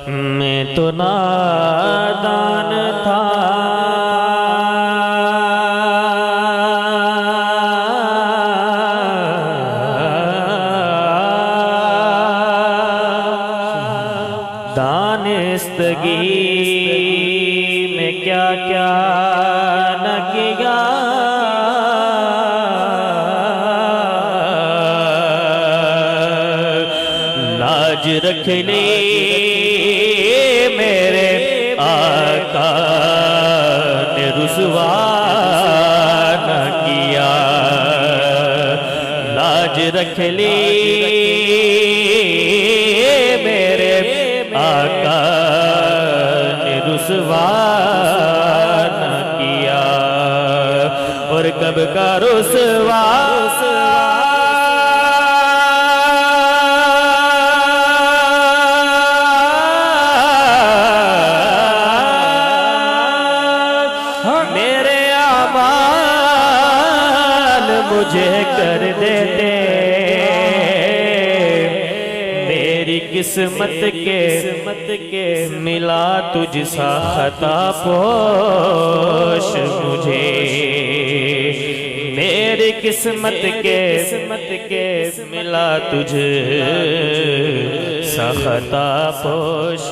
मैं तो नादान था, दानिस्तगी में क्या क्या न किया, लाज रख ली मेरे आका ने रुसवा न किया, लाज रख ली मेरे आका ने रुसवा न किया। और कब का रुसवा मेरे आमाल मुझे कर देते, मेरी किस्मत के मिला तुझसा खता पोश मुझे, मेरी किस्मत के मिला तुझ सा खता पोश।